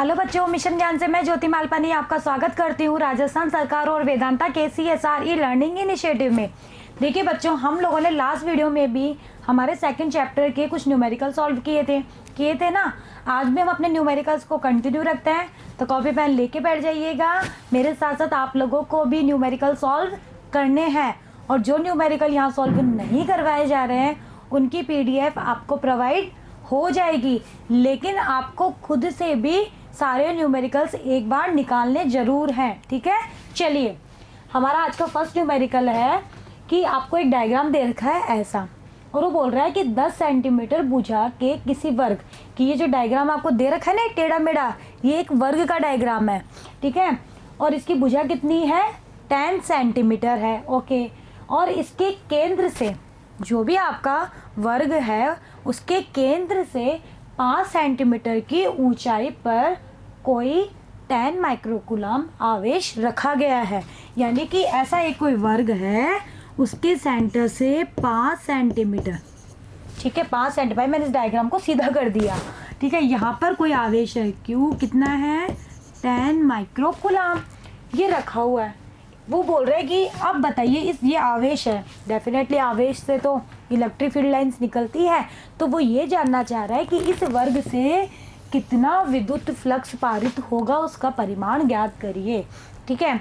Hello बच्चों, mission ज्ञान से मैं ज्योति मालपानी आपका स्वागत करती हूँ राजस्थान सरकार और वेदांता के CSR ई लर्निंग इनिशिएटिव में। देखिए बच्चों, हम लोगों ने लास्ट वीडियो में भी हमारे सेकंड चैप्टर के कुछ न्यूमेरिकल सॉल्व किए थे ना। आज भी हम अपने न्यूमेरिकल्स को कंटिन्यू रखते हैं, तो कॉपी पेन लेके बैठ जाइएगा। मेरे साथ साथ आप लोगों को भी न्यूमेरिकल सॉल्व करने हैं, और जो न्यूमेरिकल यहाँ सॉल्व नहीं करवाए जा रहे हैं उनकी PDF आपको प्रोवाइड हो जाएगी, लेकिन आपको खुद से भी सारे न्यूमेरिकल्स एक बार निकालने ज़रूर हैं। ठीक है, चलिए हमारा आज का फर्स्ट न्यूमेरिकल है कि आपको एक डायग्राम दे रखा है ऐसा, और वो बोल रहा है कि 10 सेंटीमीटर भुजा के किसी वर्ग की, ये जो डायग्राम आपको दे रखा है ना टेढ़ा मेढ़ा, ये एक वर्ग का डायग्राम है। ठीक है, और इसकी भुजा कितनी है, 10 सेंटीमीटर है। ओके, और इसके केंद्र से, जो भी आपका वर्ग है उसके केंद्र से 5 सेंटीमीटर की ऊंचाई पर कोई 10 माइक्रोकूलम आवेश रखा गया है। यानी कि ऐसा एक कोई वर्ग है, उसके सेंटर से 5 सेंटीमीटर, ठीक है 5 सेंटीमीटर, मैंने इस डायग्राम को सीधा कर दिया। ठीक है, यहाँ पर कोई आवेश है, क्यू कितना है, 10 माइक्रोकूलम ये रखा हुआ है। वो बोल रहे हैं कि अब बताइए ये आवेश है, डेफिनेटली आवेश से तो इलेक्ट्रिक फील्ड लाइंस निकलती है, तो वो ये जानना चाह रहा है कि इस वर्ग से कितना विद्युत फ्लक्स पारित होगा, उसका परिमाण ज्ञात करिए। ठीक है,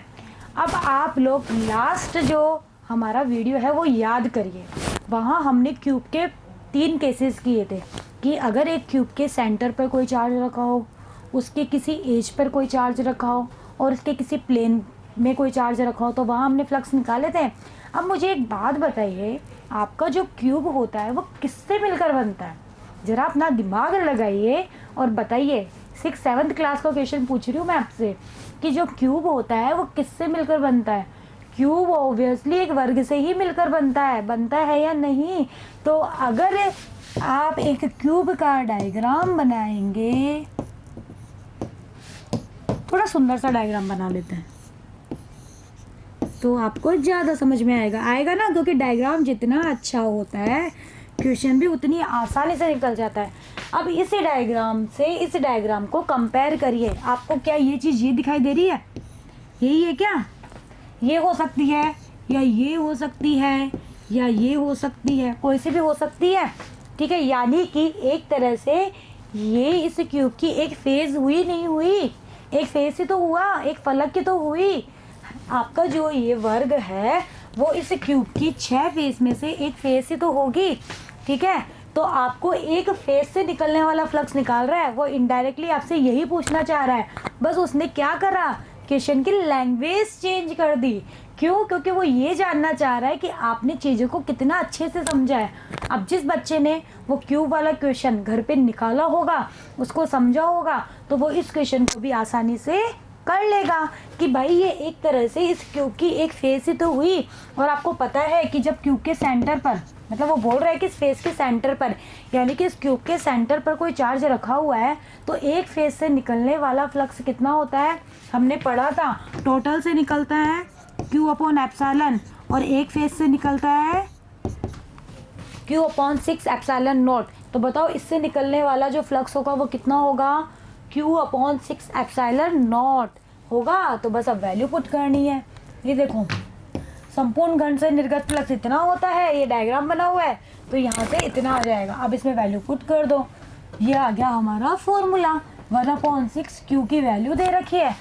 अब आप लोग लास्ट जो हमारा वीडियो है वो याद करिए। वहाँ हमने क्यूब के 3 केसेस किए थे कि अगर एक क्यूब के सेंटर पर कोई चार्ज रखा हो, उसके किसी एज पर कोई चार्ज रखा हो, और उसके किसी प्लेन में कोई चार्ज रखा हो, तो वहाँ हमने फ्लक्स निकाले थे। अब मुझे एक बात बताइए, आपका जो क्यूब होता है वो किससे मिलकर बनता है? ज़रा अपना दिमाग लगाइए और बताइए। 6th-7th क्लास का क्वेश्चन पूछ रही हूँ मैं आपसे कि जो क्यूब होता है वो किससे मिलकर बनता है? क्यूब ऑब्वियसली एक वर्ग से ही मिलकर बनता है या नहीं? तो अगर आप एक क्यूब का डायग्राम बनाएंगे, थोड़ा सुंदर सा डायग्राम बना लेते हैं तो आपको ज़्यादा समझ में आएगा ना, क्योंकि डायग्राम जितना अच्छा होता है क्वेश्चन भी उतनी आसानी से निकल जाता है। अब इस डायग्राम से इस डायग्राम को कंपेयर करिए। आपको क्या ये चीज़ ये दिखाई दे रही है, यही है क्या? ये हो सकती है, या ये हो सकती है, या ये हो सकती है, कोई से भी हो सकती है। ठीक है, यानी कि एक तरह से ये इस क्यूब की एक फेज हुई नहीं हुई, एक फेज से तो हुआ, एक फलक की तो हुई। आपका जो ये वर्ग है वो इस क्यूब की 6 फेस में से एक फेस से तो होगी। ठीक है, तो आपको एक फेस से निकलने वाला फ्लक्स निकाल रहा है, वो इनडायरेक्टली आपसे यही पूछना चाह रहा है। बस उसने क्या करा, क्वेश्चन की लैंग्वेज चेंज कर दी। क्यों? क्योंकि वो ये जानना चाह रहा है कि आपने चीज़ों को कितना अच्छे से समझा है। अब जिस बच्चे ने वो क्यूब वाला क्वेश्चन घर पे निकाला होगा, उसको समझा होगा, तो वो इस क्वेश्चन को भी आसानी से कर लेगा कि भाई ये एक तरह से इस क्यूब की एक फेस ही तो हुई। और आपको पता है कि जब क्यूब के सेंटर पर, मतलब वो बोल रहा है कि इस फेस के सेंटर पर, यानी कि इस क्यूब के सेंटर पर कोई चार्ज रखा हुआ है, तो एक फेस से निकलने वाला फ्लक्स कितना होता है? हमने पढ़ा था, टोटल से निकलता है Q/ε, और एक फेस से निकलता है Q/6ε0। तो बताओ इससे निकलने वाला जो फ्लक्स होगा वो कितना होगा? Q/6ε0 होगा। तो बस अब वैल्यू पुट करनी है। ये देखो, संपूर्ण घन से निर्गत फ्लक्स इतना होता है, ये डायग्राम बना हुआ है, तो यहाँ से इतना आ जाएगा। अब इसमें वैल्यू पुट कर दो, ये आ गया हमारा फॉर्मूला। 1/6 Q की वैल्यू दे रखी है,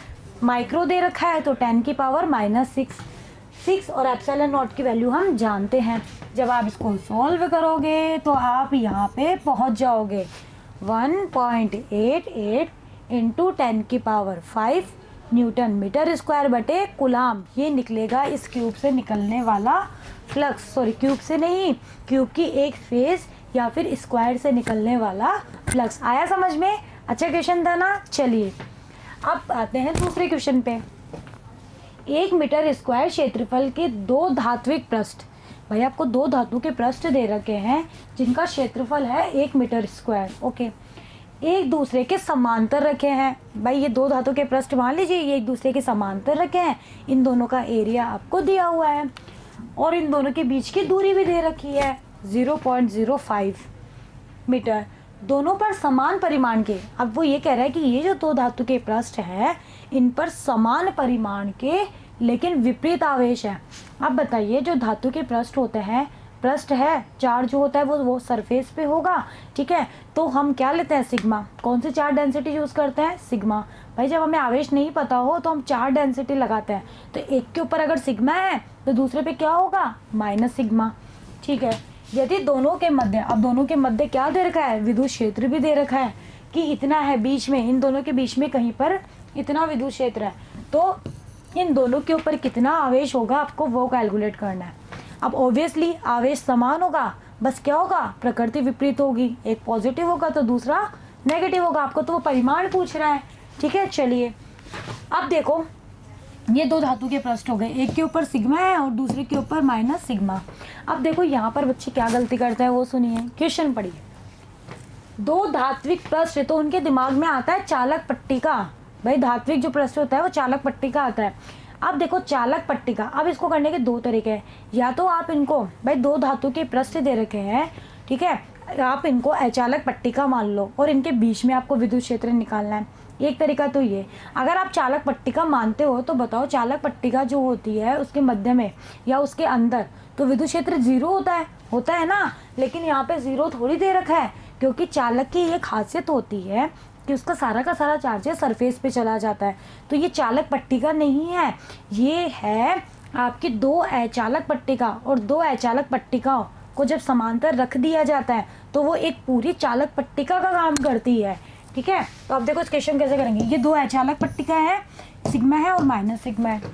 माइक्रो दे रखा है, तो 10⁻⁻6 और ε0 की वैल्यू हम जानते हैं। जब आप इसको सॉल्व करोगे तो आप यहाँ पे पहुँच जाओगे 1.88 इंटू 10⁵ न्यूटन मीटर स्क्वायर बटे कूलाम। ये निकलेगा इस क्यूब से निकलने वाला फ्लक्स, सॉरी क्यूब से नहीं, क्यूब की एक फेस या फिर स्क्वायर से निकलने वाला फ्लक्स। आया समझ में? अच्छा क्वेश्चन था ना। चलिए अब आते हैं दूसरे क्वेश्चन पे। 1 मीटर स्क्वायर क्षेत्रफल के 2 धात्विक पृष्ठ, भाई आपको 2 धातु के पृष्ठ दे रखे हैं जिनका क्षेत्रफल है 1 मीटर स्क्वायर। ओके, एक दूसरे के समांतर रखे हैं। भाई ये 2 धातु के पृष्ठ मान लीजिए, ये एक दूसरे के समांतर रखे हैं, इन दोनों का एरिया आपको दिया हुआ है, और इन दोनों के बीच की दूरी भी दे रखी है 0.05 मीटर। दोनों पर समान परिमाण के, अब वो ये कह रहा है कि ये जो दो धातु के पृष्ठ है इन पर समान परिमाण के लेकिन विपरीत आवेश है। अब बताइए जो धातु के पृष्ठ होते हैं, पृष्ठ है, चार्ज जो होता है वो सरफेस पे होगा, ठीक है। तो हम क्या लेते हैं, सिग्मा। कौन सी चार्ज डेंसिटी यूज़ करते हैं, सिग्मा। भाई जब हमें आवेश नहीं पता हो तो हम चार्ज डेंसिटी लगाते हैं, तो एक के ऊपर अगर सिग्मा है तो दूसरे पे क्या होगा, माइनस सिग्मा, ठीक है। यदि दोनों के मध्य, अब दोनों के मध्य क्या दे रखा है, विद्युत क्षेत्र भी दे रखा है कि इतना है बीच में, इन दोनों के बीच में कहीं पर इतना विद्युत क्षेत्र है, तो इन दोनों के ऊपर कितना आवेश होगा आपको वो कैलकुलेट करना है। अब ऑब्वियसली आवेश समान होगा, बस क्या होगा, प्रकृति विपरीत होगी, एक पॉजिटिव होगा तो दूसरा नेगेटिव होगा। आपको तो वो परिमाण पूछ रहा है, ठीक है। चलिए अब देखो ये दो धातु के पृष्ठ हो गए, एक के ऊपर सिग्मा है और दूसरे के ऊपर माइनस सिग्मा। अब देखो यहाँ पर बच्चे क्या गलती करते हैं वो सुनिए, क्वेश्चन पढ़िए। दो धात्विक पृष्ठ तो उनके दिमाग में आता है चालक पट्टी का, भाई धात्विक जो पृष्ठ होता है वो चालक पट्टी का आता है। अब देखो चालक पट्टी का, अब इसको करने के दो तरीके हैं, या तो आप इनको, भाई दो धातु के पृष्ठ दे रखे हैं, ठीक है, आप इनको अचालक पट्टी का मान लो और इनके बीच में आपको विद्युत क्षेत्र निकालना है। एक तरीका तो ये, अगर आप चालक पट्टी का मानते हो तो बताओ चालक पट्टी का जो होती है उसके मध्य में या उसके अंदर तो विद्युत क्षेत्र जीरो होता है ना, लेकिन यहाँ पे जीरो थोड़ी दे रखा है, क्योंकि चालक की ये खासियत होती है कि उसका सारा का सारा चार्ज है सरफेस पे चला जाता है। तो ये चालक पट्टिका नहीं है, ये है आपकी दो अचालक पट्टिका, और दो अचालक पट्टिकाओं को जब समांतर रख दिया जाता है तो वो एक पूरी चालक पट्टिका का काम करती है, ठीक है। तो अब देखो इस क्वेश्चन कैसे करेंगे। ये दो अचालक पट्टिका है, सिग्मा है और माइनस सिग्मा है।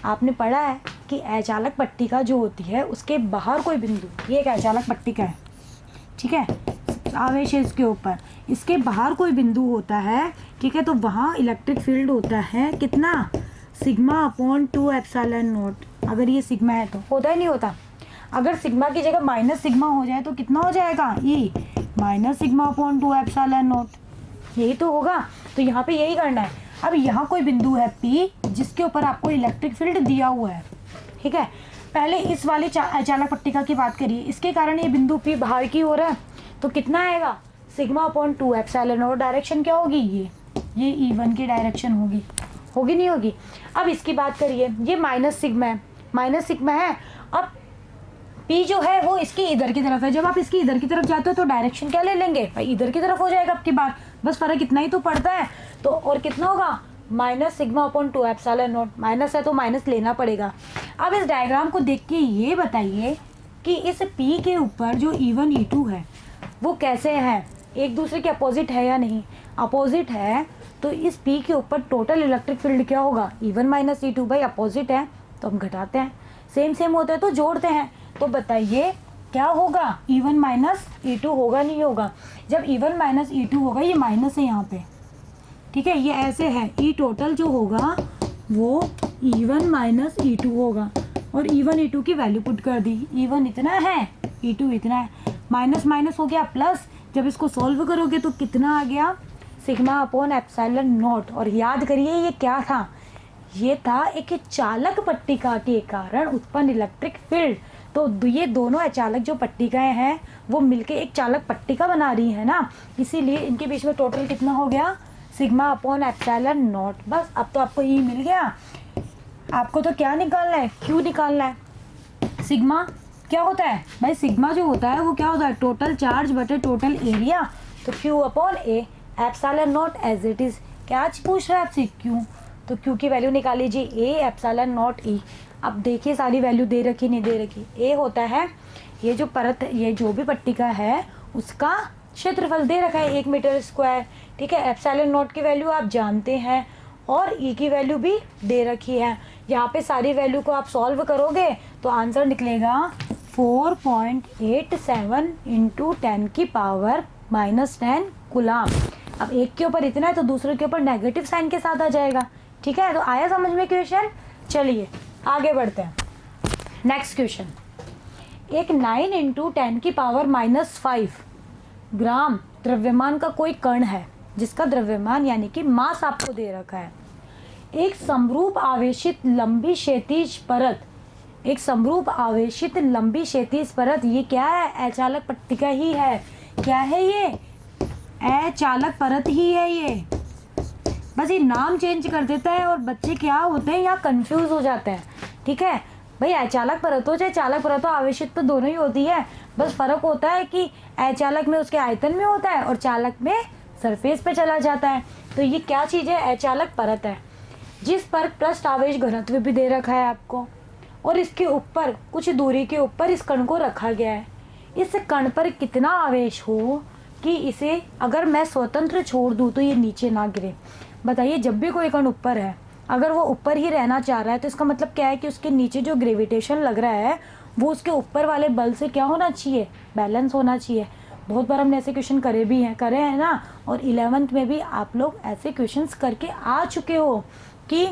आपने पढ़ा है कि अचालक पट्टिका जो होती है उसके बाहर कोई बिंदु, ये एक अचालक पट्टिका है, ठीक है, आवेश है इसके ऊपर, इसके बाहर कोई बिंदु होता है, ठीक है, तो वहाँ इलेक्ट्रिक फील्ड होता है कितना, सिग्मा अपॉन 2 एप्सिलॉन नॉट। अगर ये सिग्मा है तो होता ही नहीं होता, अगर सिग्मा की जगह माइनस सिग्मा हो जाए तो कितना हो जाएगा, ये minus sigma upon 2 epsilon not, यही तो होगा। तो यहाँ पे यही करना है। अब यहाँ कोई बिंदु है P जिसके ऊपर आपको इलेक्ट्रिक फील्ड दिया हुआ है, ठीक है। पहले इस वाली अचालक पट्टिका की बात करिए, इसके कारण ये बिंदु P बाहर की हो रहा है, तो कितना आएगा, सिग्मा अपॉन 2 एप्सिलॉन, और डायरेक्शन क्या होगी, ये E1 की डायरेक्शन होगी नहीं होगी। अब इसकी बात करिए, ये माइनस सिग्मा है, अब P जो है वो इसकी इधर की तरफ है, जब आप इसकी इधर की तरफ जाते हो तो डायरेक्शन क्या ले लेंगे, भाई इधर की तरफ हो जाएगा आपकी बात, बस फर्क इतना ही तो पड़ता है। तो और कितना होगा, minus sigma upon 2 epsilon not, minus है तो माइनस लेना पड़ेगा। अब इस डायग्राम को देख के ये बताइए कि इस P के ऊपर जो E1 E2 है वो कैसे है, एक दूसरे के अपोजिट है या नहीं, अपोजिट है तो इस P के ऊपर टोटल इलेक्ट्रिक फील्ड क्या होगा, E1 माइनस E2, भाई अपोजिट है तो हम घटाते हैं, सेम होता है तो जोड़ते हैं। तो बताइए क्या होगा, E1 माइनस E2 होगा नहीं होगा। जब E1 माइनस E2 होगा, ये माइनस है यहाँ पे, ठीक है, ये ऐसे है, E टोटल जो होगा वो E1 माइनस E2 होगा, और E1 E2 की वैल्यू पुट कर दी, E1 इतना है, E2 इतना है, माइनस माइनस हो गया प्लस, जब इसको सॉल्व करोगे तो कितना आ गया, सिग्मा अपॉन एप्सिलॉन नॉट। और याद करिए ये क्या था, ये था एक चालक पट्टिका के कारण उत्पन्न इलेक्ट्रिक फील्ड। तो ये दोनों अचालक जो पट्टिकाएं हैं वो मिलके एक चालक पट्टिका बना रही है ना, इसीलिए इनके बीच में टोटल कितना हो गया, सिग्मा अपॉन एप्सिलॉन नॉट। बस अब तो आपको ई मिल गया। आपको तो क्या निकालना है, क्यू निकालना है। सिग्मा क्या होता है भाई, सिग्मा जो होता है वो क्या होता है, टोटल चार्ज बटे टोटल एरिया, तो Q upon A, epsilon naught as it is. क्या आज पूछ रहा है आपसे, क्यू, तो क्यू की वैल्यू निकाल लीजिए, ए एप्सिलॉन नॉट ई। अब देखिए सारी वैल्यू दे रखी नहीं दे रखी। ए होता है ये जो परत, ये जो भी पट्टिका है उसका क्षेत्रफल दे रखा है 1 मीटर स्क्वायर, ठीक है। एप्सिलॉन नॉट की वैल्यू आप जानते हैं और ई की वैल्यू भी दे रखी है। यहाँ पे सारी वैल्यू को आप सॉल्व करोगे तो आंसर निकलेगा 4.87 इंटू 10 की पावर -10 कूलम। अब एक के ऊपर इतना है तो दूसरे के ऊपर नेगेटिव साइन के साथ आ जाएगा, ठीक है। तो आया समझ में क्वेश्चन। चलिए आगे बढ़ते हैं। नेक्स्ट क्वेश्चन, एक 9 इंटू 10 की पावर -5 ग्राम द्रव्यमान का कोई कण है जिसका द्रव्यमान यानी कि मास आपको दे रखा है। एक समरूप आवेशित लंबी क्षैतिज परत, एक समरूप आवेशित लंबी क्षैतिज परत, ये क्या है, अचालक पट्टिका ही है। क्या है ये, अचालक परत ही है ये, बस ये नाम चेंज कर देता है और बच्चे क्या होते हैं यहाँ कंफ्यूज हो जाते हैं। ठीक है भाई, अचालक परत हो चाहे चालक परत हो, आवेशित तो दोनों ही होती है, बस फर्क होता है कि अचालक में उसके आयतन में होता है और चालक में सरफेस पे चला जाता है। तो ये क्या चीज़ है? अचालक परत है, जिस पर पृष्ठ आवेश घनत्व भी दे रखा है आपको, और इसके ऊपर कुछ दूरी के ऊपर इस कण को रखा गया है। इस कण पर कितना आवेश हो कि इसे अगर मैं स्वतंत्र छोड़ दूँ तो ये नीचे ना गिरे। बताइए, जब भी कोई कण ऊपर है, अगर वो ऊपर ही रहना चाह रहा है तो इसका मतलब क्या है कि उसके नीचे जो ग्रेविटेशन लग रहा है वो उसके ऊपर वाले बल से क्या होना चाहिए? बैलेंस होना चाहिए। बहुत बार हमने ऐसे क्वेश्चन करे हैं ना, और 11th में भी आप लोग ऐसे क्वेश्चंस करके आ चुके हो कि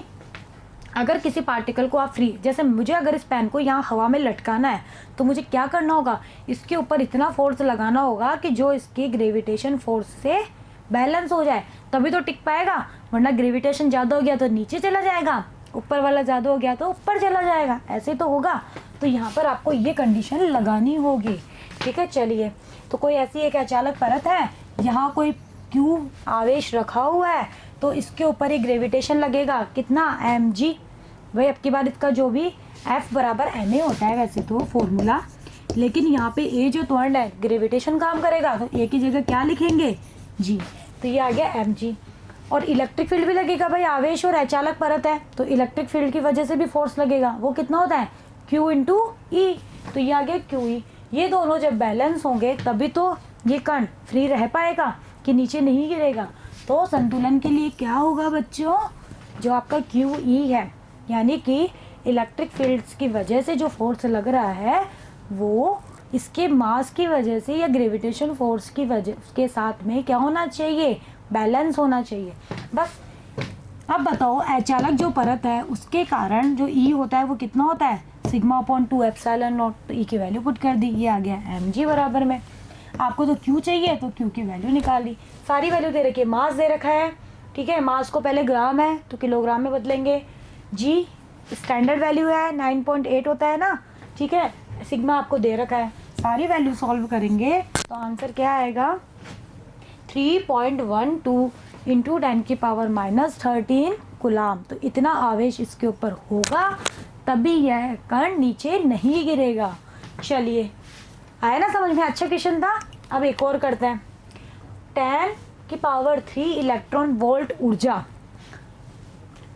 अगर किसी पार्टिकल को आप फ्री, जैसे मुझे अगर इस पेन को यहाँ हवा में लटकाना है तो मुझे क्या करना होगा? इसके ऊपर इतना फोर्स लगाना होगा कि जो इसके ग्रेविटेशन फोर्स से बैलेंस हो जाए, तभी तो टिक पाएगा, वरना ग्रेविटेशन ज़्यादा हो गया तो नीचे चला जाएगा, ऊपर वाला ज़्यादा हो गया तो ऊपर चला जाएगा, ऐसे तो होगा। तो यहाँ पर आपको ये कंडीशन लगानी होगी। ठीक है, चलिए, तो कोई ऐसी एक अचालक परत है, यहाँ कोई क्यू आवेश रखा हुआ है, तो इसके ऊपर ही ग्रेविटेशन लगेगा, कितना? mg। वही अब की बार इसका जो भी F बराबर ma होता है वैसे तो फॉर्मूला, लेकिन यहाँ पे a जो त्वरण है ग्रेविटेशन काम करेगा, तो a की जगह क्या लिखेंगे? g। तो ये आ गया mg। और इलेक्ट्रिक फील्ड भी लगेगा भाई, आवेश और अचालक परत है तो इलेक्ट्रिक फील्ड की वजह से भी फोर्स लगेगा, वो कितना होता है? q इंटू ई। तो ये आ गया QE। ये दोनों जब बैलेंस होंगे तभी तो ये कण फ्री रह पाएगा कि नीचे नहीं गिरेगा। तो संतुलन के लिए क्या होगा बच्चों? जो आपका QE है, यानी कि इलेक्ट्रिक फील्ड्स की वजह से जो फोर्स लग रहा है वो इसके मास की वजह से या ग्रेविटेशन फोर्स की वजह के साथ में क्या होना चाहिए? बैलेंस होना चाहिए। बस अब बताओ, अचालक जो परत है उसके कारण जो E होता है वो कितना होता है? Sigma upon 2 epsilon not. तो E की वैल्यू पुट कर दी, ये आ गया mg बराबर में। आपको तो Q चाहिए तो Q की वैल्यू निकाली, सारी वैल्यू दे रखी है, मास दे रखा है। ठीक है, मास को पहले ग्राम है तो किलोग्राम में बदलेंगे, G स्टैंडर्ड वैल्यू है 9.8 होता है ना। ठीक है, सिग्मा आपको दे रखा है, सारी वैल्यू सॉल्व करेंगे तो आंसर क्या आएगा? 3.12 इंटू 10⁻⁻13 कूलाम। तो इतना आवेश इसके ऊपर होगा तभी यह कण नीचे नहीं गिरेगा। चलिए, आया ना समझ में? अच्छा क्वेश्चन था। अब एक और करते हैं। 10⁻³ इलेक्ट्रॉन वोल्ट ऊर्जा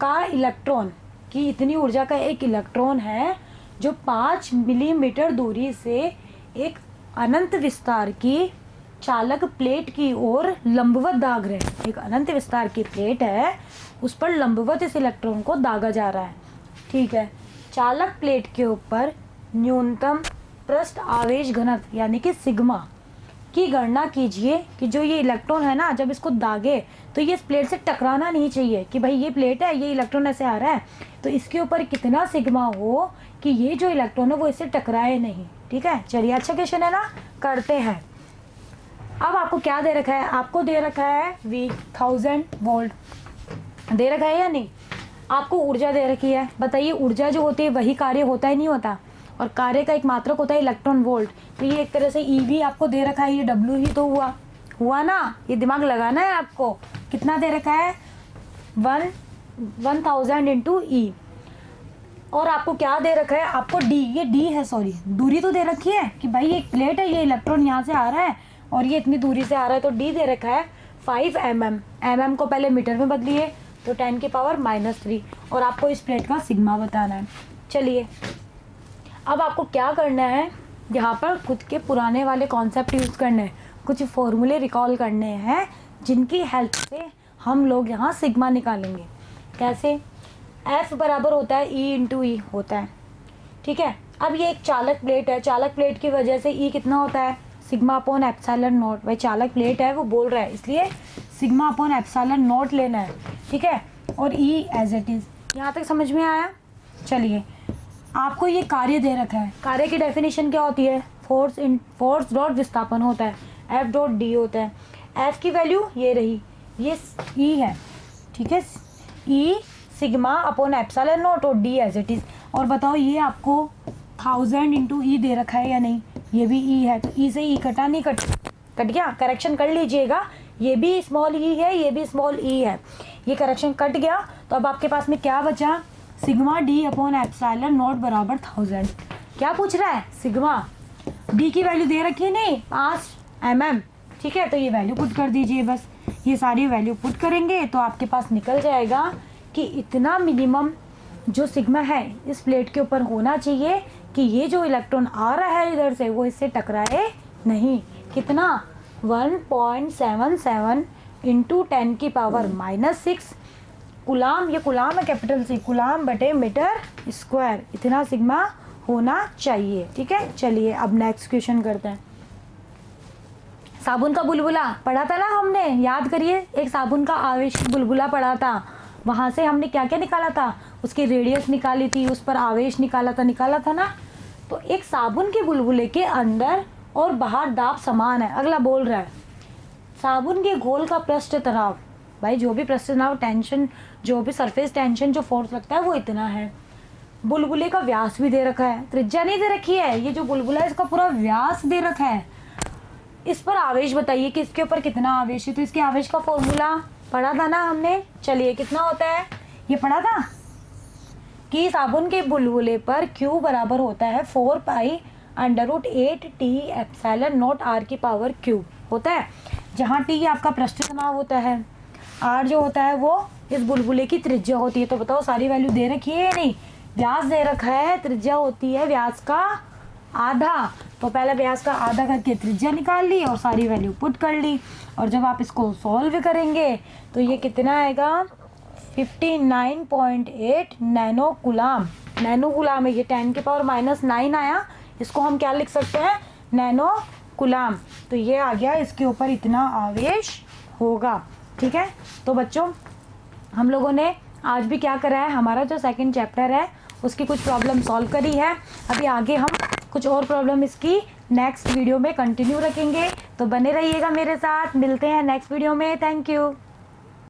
का इलेक्ट्रॉन की इतनी ऊर्जा का एक इलेक्ट्रॉन है जो 5 मिलीमीटर दूरी से एक अनंत विस्तार की चालक प्लेट की ओर लंबवत दाग रहे हैं। एक अनंत विस्तार की प्लेट है, उस पर लंबवत इस इलेक्ट्रॉन को दागा जा रहा है। ठीक है, चालक प्लेट के ऊपर न्यूनतम पृष्ठ आवेश घनत्व यानी कि सिग्मा की गणना कीजिए कि जो ये इलेक्ट्रॉन है ना, जब इसको दागे तो ये इस प्लेट से टकराना नहीं चाहिए कि भाई ये प्लेट है, ये इलेक्ट्रॉन ऐसे आ रहा है, तो इसके ऊपर कितना सिग्मा हो कि ये जो इलेक्ट्रॉन है वो इससे टकराए नहीं। ठीक है, चलिए, अच्छा क्वेश्चन है ना, करते हैं। अब आपको क्या दे रखा है? आपको दे रखा है V 1000 वोल्ट दे रखा है या नहीं? आपको ऊर्जा दे रखी है। बताइए, ऊर्जा जो होती है वही कार्य होता ही नहीं होता, और कार्य का एक मात्रक होता है इलेक्ट्रॉन वोल्ट। तो ये एक तरह से E भी आपको दे रखा है, ये W ही तो हुआ ना, ये दिमाग लगाना है आपको। कितना दे रखा है? 1000 इंटू E। और आपको क्या दे रखा है? आपको D, ये D है, सॉरी, दूरी तो दे रखी है कि भाई ये प्लेट है, ये इलेक्ट्रॉन यहाँ से आ रहा है और ये इतनी दूरी से आ रहा है, तो D दे रखा है 5 mm को पहले मीटर में बदलिए तो 10⁻³ और आपको इस प्लेट का सिग्मा बताना है। चलिए, अब आपको क्या करना है? यहाँ पर खुद के पुराने वाले कॉन्सेप्ट यूज़ करने हैं, कुछ फॉर्मूले रिकॉल करने हैं जिनकी हेल्प से हम लोग यहाँ सिग्मा निकालेंगे। कैसे? F बराबर होता है E इंटू ई होता है। ठीक है, अब ये एक चालक प्लेट है, चालक प्लेट की वजह से E कितना होता है? Sigma upon epsilon not. भाई चालक प्लेट है वो बोल रहा है, इसलिए सिग्मा अपॉन एप्सिलॉन नॉट लेना है। ठीक है, और E एज इट इज़। यहाँ तक समझ में आया? चलिए, आपको ये कार्य दे रखा है, कार्य की डेफिनेशन क्या होती है? फोर्स डॉट विस्थापन होता है, F डॉट D होता है। F की वैल्यू ये रही, ये E है। ठीक है, E sigma upon epsilon not और D एज इट इज़। और बताओ, ये आपको 1000 इंटू E दे रखा है या नहीं? ये भी E है, तो E से E कटा नहीं कट गया, करेक्शन कर लीजिएगा, ये भी स्मॉल ई है, ये भी स्मॉल ई है, ये करेक्शन कट गया। तो अब आपके पास में क्या बचा, sigma D upon epsilon not बराबर 1000। क्या पूछ रहा है, सिग्मा डी की वैल्यू दे रखी है, नहीं 5 mm, ठीक है। तो ये वैल्यू पुट कर दीजिए, बस ये सारी वैल्यू पुट करेंगे तो आपके पास निकल जाएगा कि इतना मिनिमम जो सिग्मा है इस प्लेट के ऊपर होना चाहिए कि ये जो इलेक्ट्रॉन आ रहा है इधर से वो इससे टकराए नहीं। कितना, 1.77 इंटू 10 की पावर -6 कुलाम, ये कुलाम है कैपिटल सी, कुलाम बटे मीटर स्क्वायर, इतना सिग्मा होना चाहिए, ठीक है। चलिए अब नेक्स्ट क्वेश्चन करते हैं। साबुन का बुलबुला पढ़ा था ना हमने, याद करिए, एक साबुन का आवेश बुलबुला पढ़ा था, वहाँ से हमने क्या क्या निकाला था, उसकी रेडियस निकाली थी, उस पर आवेश निकाला था ना। तो एक साबुन के बुलबुले के अंदर और बाहर दाब समान है। अगला बोल रहा है साबुन के घोल का पृष्ठ तनाव, भाई जो भी पृष्ठ तनाव टेंशन, जो भी सरफेस टेंशन जो फोर्स लगता है वो इतना है। बुलबुले का व्यास भी दे रखा है, त्रिज्या नहीं दे रखी है, ये जो बुलबुला है इसका पूरा व्यास दे रखा है। इस पर आवेश बताइए कि इसके ऊपर कितना आवेश है। तो इसके आवेश का फॉर्मूला पढ़ा था ना हमने, चलिए कितना होता है, ये पढ़ा था कि साबुन के बुलबुले पर Q बराबर होता है 4π√8T एप्सिलॉन नॉट R की पावर Q होता है, जहाँ T आपका पृष्ठ तनाव होता है, R जो होता है वो इस बुलबुले की त्रिज्या होती है। तो बताओ सारी वैल्यू दे रखी है या नहीं, व्यास दे रखा है, त्रिज्या होती है व्यास का आधा, तो पहले व्यास का आधा करके त्रिज्या निकाल ली और सारी वैल्यू पुट कर ली। और जब आप इसको सॉल्व करेंगे तो ये कितना आएगा, 59.8 नैनो कुलाम, नैनो कुलाम है ये, 10 की पावर -9 आया, इसको हम क्या लिख सकते हैं, नैनो कुलाम। तो ये आ गया, इसके ऊपर इतना आवेश होगा, ठीक है। तो बच्चों हम लोगों ने आज भी क्या करा है, हमारा जो सेकंड चैप्टर है उसकी कुछ प्रॉब्लम सॉल्व करी है। अभी आगे हम कुछ और प्रॉब्लम इसकी नेक्स्ट वीडियो में कंटिन्यू रखेंगे, तो बने रहिएगा मेरे साथ, मिलते हैं नेक्स्ट वीडियो में। Thank you.